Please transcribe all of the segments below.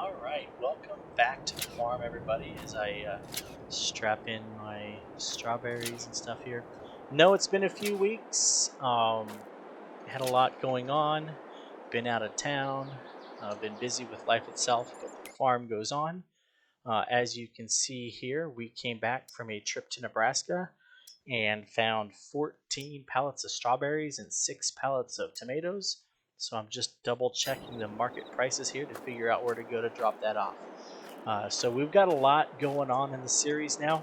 Alright, welcome back to the farm, everybody, as I strap in my strawberries and stuff here. No, it's been a few weeks. Had a lot going on, been out of town, been busy with life itself, but the farm goes on. As you can see here, we came back from a trip to Nebraska and found 14 pallets of strawberries and 6 pallets of tomatoes. So I'm just double checking the market prices here to figure out where to go to drop that off. So we've got a lot going on in the series now.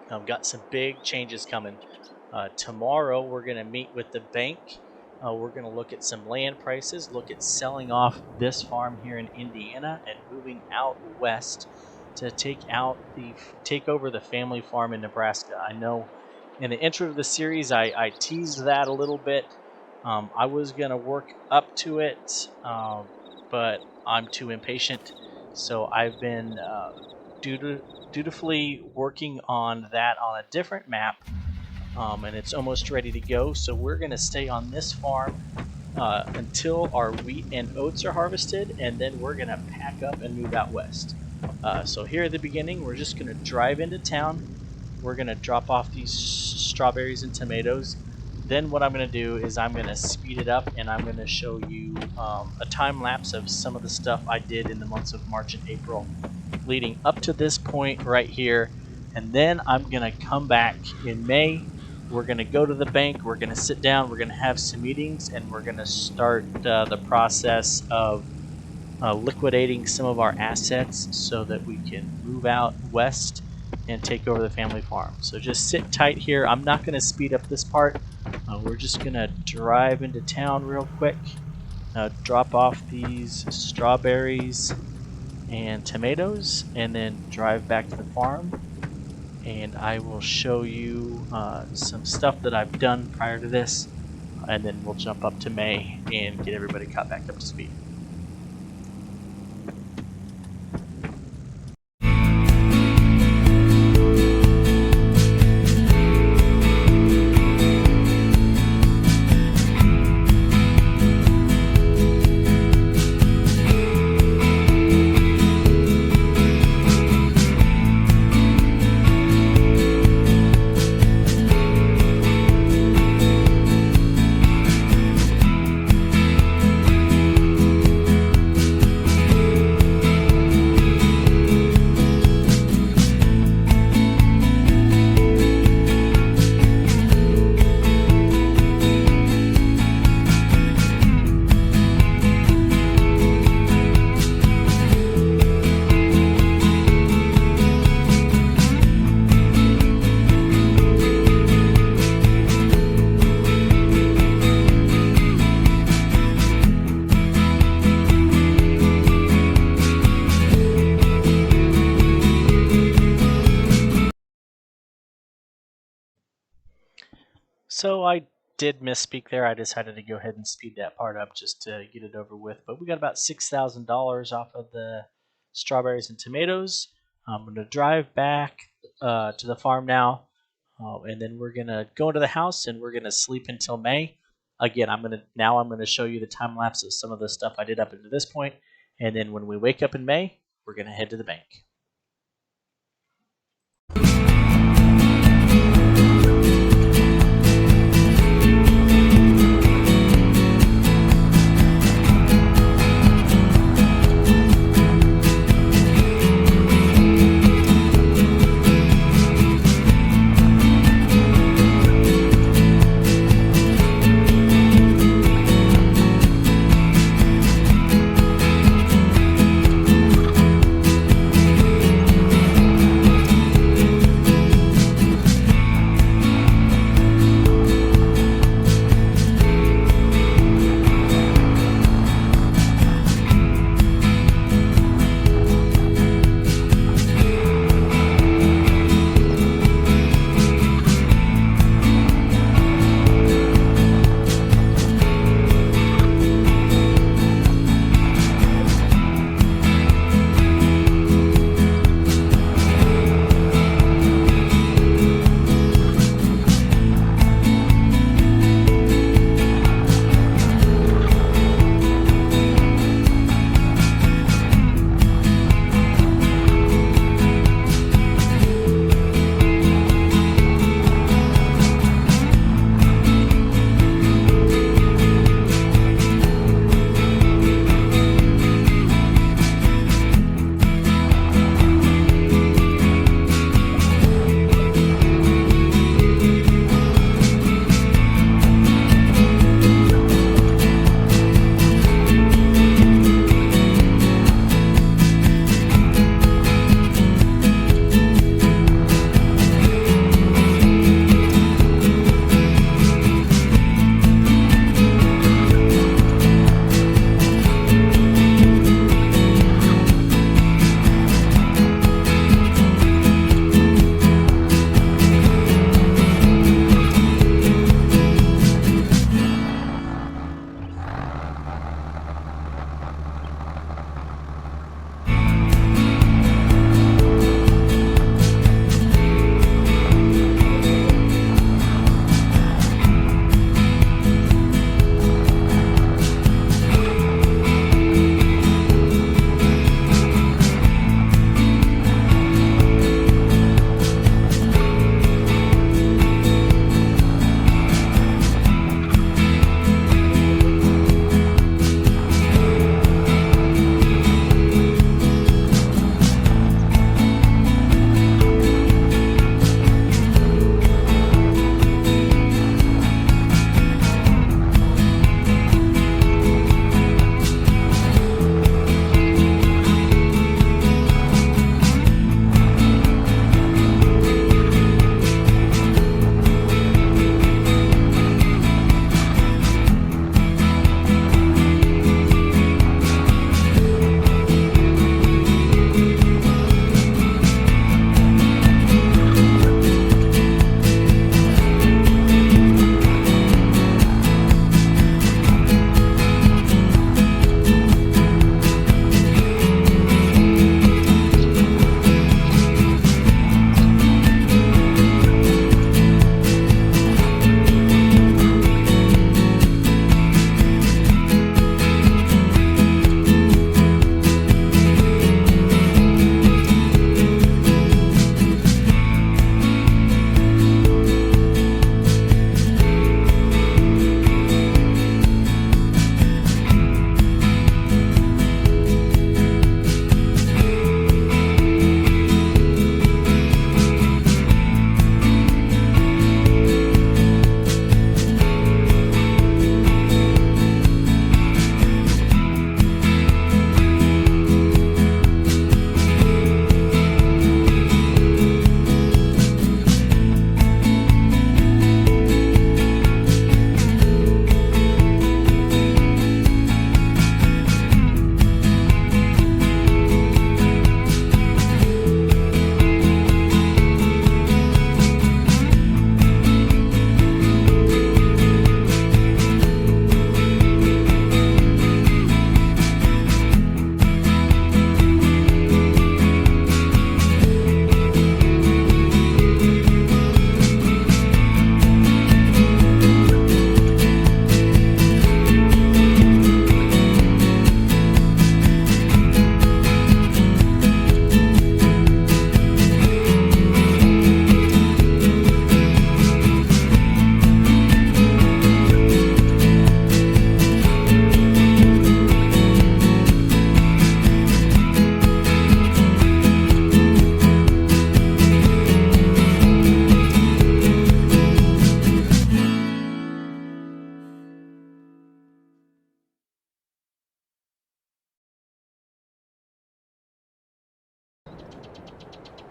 I've got some big changes coming. Tomorrow we're going to meet with the bank. We're going to look at some land prices, look at selling off this farm here in Indiana and moving out west to take over the family farm in Nebraska. I know in the intro to the series I teased that a little bit. I was going to work up to it, but I'm too impatient. So I've been dutifully working on that on a different map, and it's almost ready to go. So we're going to stay on this farm until our wheat and oats are harvested, and then we're going to pack up and move out west. So here at the beginning, we're just going to drive into town. We're going to drop off these strawberries and tomatoes. Then what I'm going to do is I'm going to speed it up and I'm going to show you a time lapse of some of the stuff I did in the months of March and April leading up to this point right here. And then I'm going to come back in May. We're going to go to the bank. We're going to sit down. We're going to have some meetings and we're going to start the process of liquidating some of our assets so that we can move out west and take over the family farm. So just sit tight here. I'm not going to speed up this part. We're just going to drive into town real quick, drop off these strawberries and tomatoes, and then drive back to the farm. And I will show you some stuff that I've done prior to this, and then we'll jump up to May and get everybody caught back up to speed. So I did misspeak there. I decided to go ahead and speed that part up just to get it over with. But we got about $6,000 off of the strawberries and tomatoes. I'm going to drive back to the farm now, and then we're going to go into the house and we're going to sleep until May. Again, I'm going to show you the time lapse of some of the stuff I did up until this point, and then when we wake up in May, we're going to head to the bank.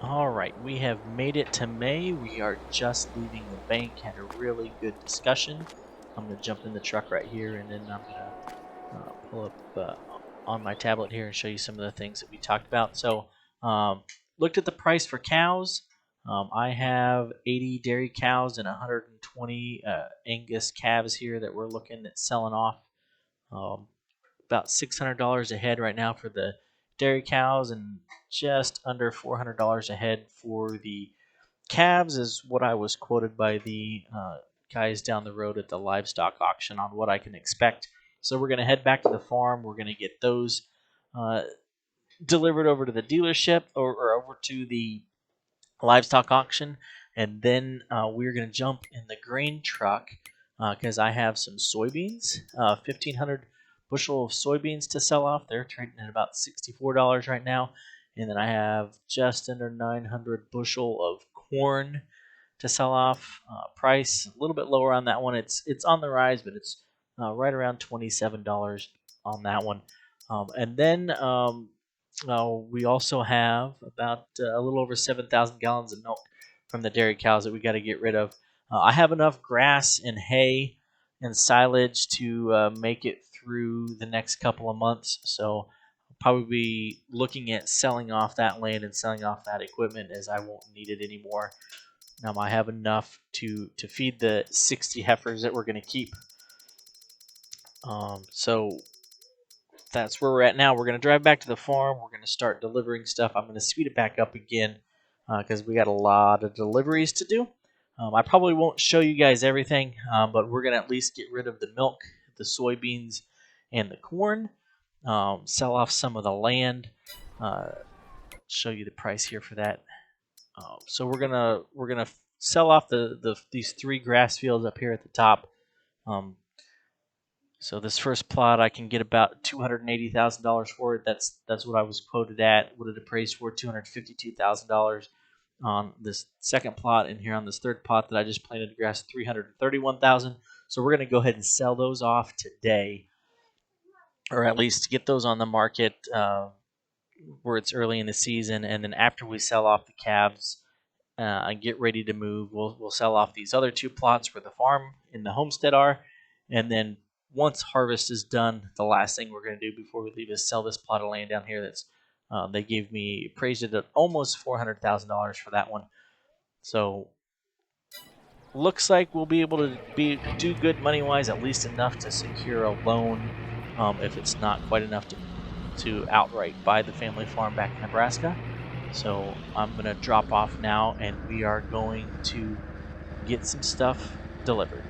All right, we have made it to May. We are just leaving the bank. Had a really good discussion. I'm going to jump in the truck right here, and then I'm going to pull up on my tablet here and show you some of the things that we talked about. So, looked at the price for cows. I have 80 dairy cows and 120 Angus calves here that we're looking at selling off. About $600 a head right now for the dairy cows, and just under $400 a head for the calves is what I was quoted by the guys down the road at the livestock auction on what I can expect. So we're going to head back to the farm. We're going to get those delivered over to the dealership or over to the livestock auction, and then we're going to jump in the grain truck because I have some soybeans, 1,500 bushel of soybeans to sell off. They're trading at about $64 right now, and then I have just under 900 bushel of corn to sell off. Price a little bit lower on that one. It's on the rise, but it's right around $27 on that one. And then we also have about a little over 7,000 gallons of milk from the dairy cows that we got to get rid of. I have enough grass and hay and silage to make it through the next couple of months. So I'll probably be looking at selling off that land and selling off that equipment as I won't need it anymore. I have enough to feed the 60 heifers that we're going to keep. So that's where we're at now. We're going to drive back to the farm. We're going to start delivering stuff. I'm going to speed it back up again because we got a lot of deliveries to do. I probably won't show you guys everything, but we're going to at least get rid of the milk, the soybeans, and the corn. Sell off some of the land. Show you the price here for that. So we're gonna sell off these 3 grass fields up here at the top. So this first plot I can get about $280,000 for it. That's what I was quoted at. What it appraised for $252,000 on this second plot, and here on this third plot that I just planted grass, $331,000. So we're gonna go ahead and sell those off today, or at least get those on the market where it's early in the season, and then after we sell off the calves and get ready to move, we'll sell off these other 2 plots where the farm and the homestead are, and then once harvest is done, the last thing we're going to do before we leave is sell this plot of land down here. That's they gave me appraised it at almost $400,000 for that one. So looks like we'll be able to do good money wise, at least enough to secure a loan. If it's not quite enough to outright buy the family farm back in Nebraska. So I'm going to drop off now, and we are going to get some stuff delivered.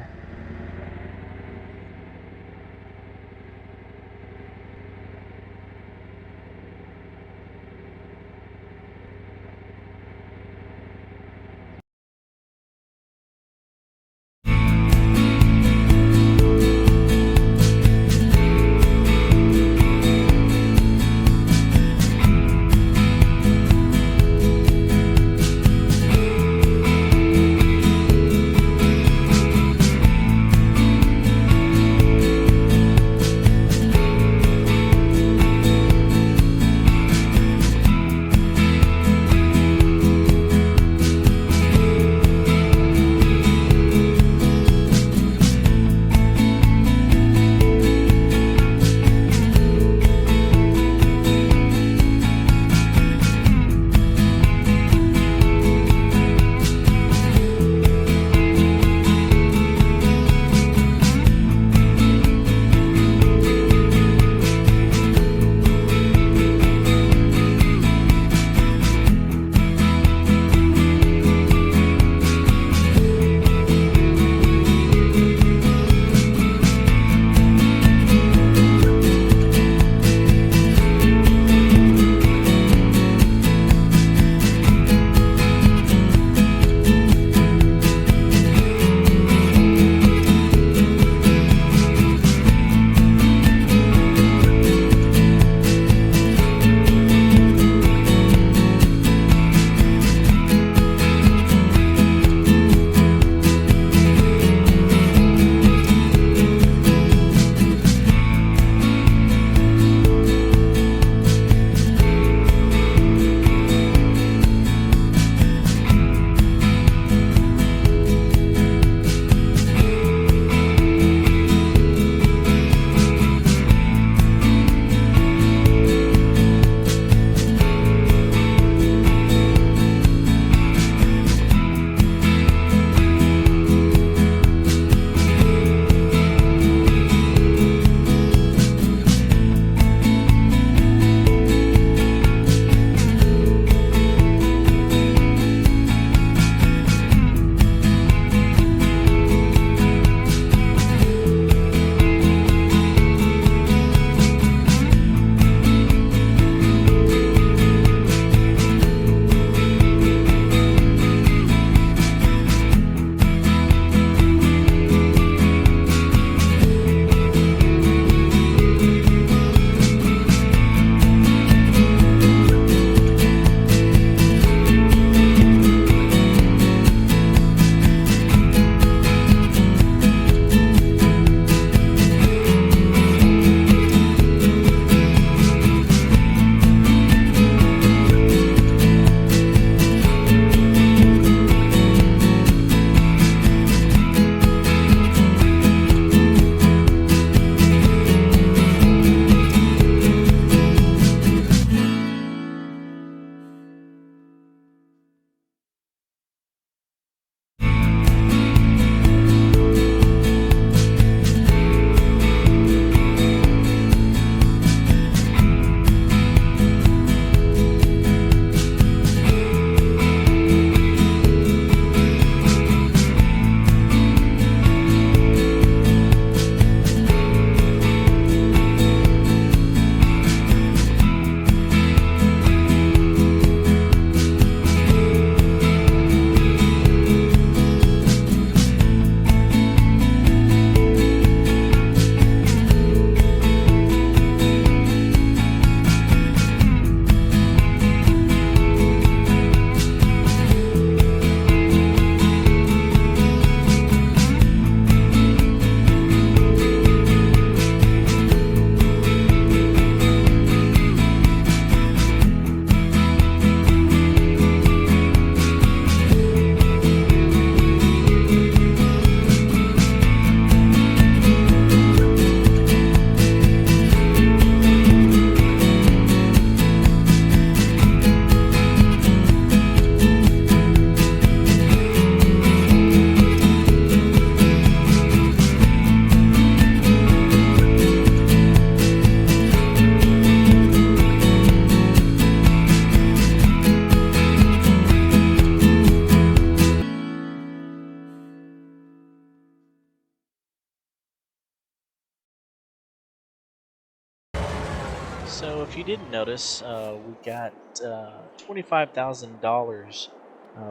if you didn't notice, we got $25,000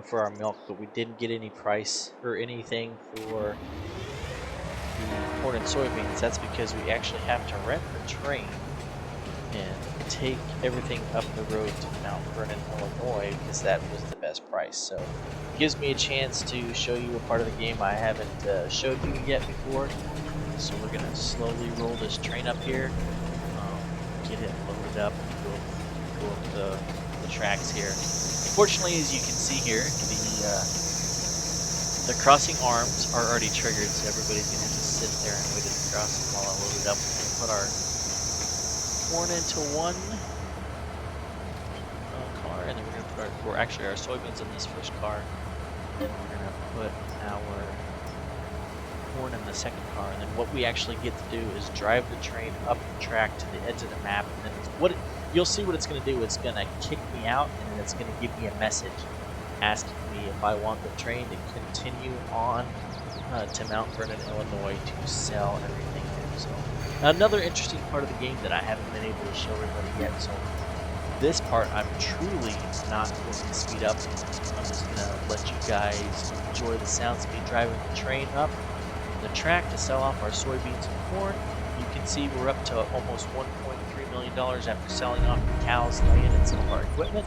for our milk, but we didn't get any price or anything for the corn and soybeans. That's because we actually have to rent the train and take everything up the road to Mount Vernon, Illinois, because that was the best price. So it gives me a chance to show you a part of the game I haven't showed you yet before. So we're gonna slowly roll this train up here, get it loaded up, go up the tracks here. Unfortunately, as you can see here, the crossing arms are already triggered, so everybody's gonna have to sit there and wait at the crossing while I load it up. We're gonna put our corn into one car, and then we're gonna put our soybeans in this first car, and then we're gonna put our corn in the second car. And then what we actually get to do is drive the train up the track to the edge of the map, and then you'll see what it's going to do. It's going to kick me out, and then it's going to give me a message asking me if I want the train to continue on to Mount Vernon, Illinois to sell everything there. So another interesting part of the game that I haven't been able to show everybody yet. So this part I'm truly not going to speed up. I'm just going to let you guys enjoy the sounds of me driving the train up the track to sell off our soybeans and corn. You can see we're up to almost $1.3 million after selling off the cows, land, and some of our equipment.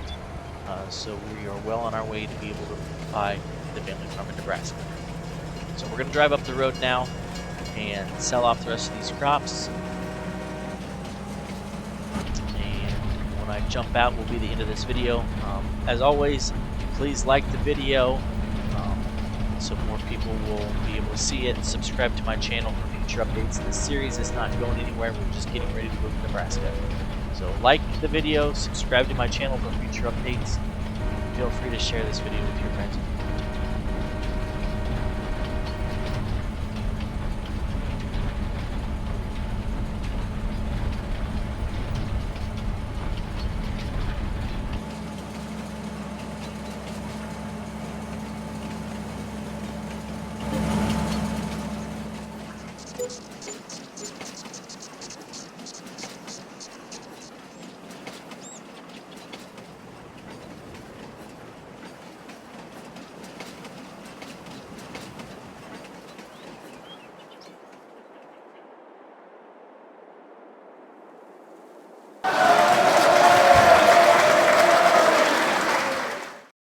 So we are well on our way to be able to buy the family farm in Nebraska. So we're going to drive up the road now and sell off the rest of these crops. And when I jump out will be the end of this video. As always, please like the video so more people will be able to see it. Subscribe to my channel for future updates. This series is not going anywhere. We're just getting ready to move to Nebraska. So like the video, subscribe to my channel for future updates. Feel free to share this video with your friends.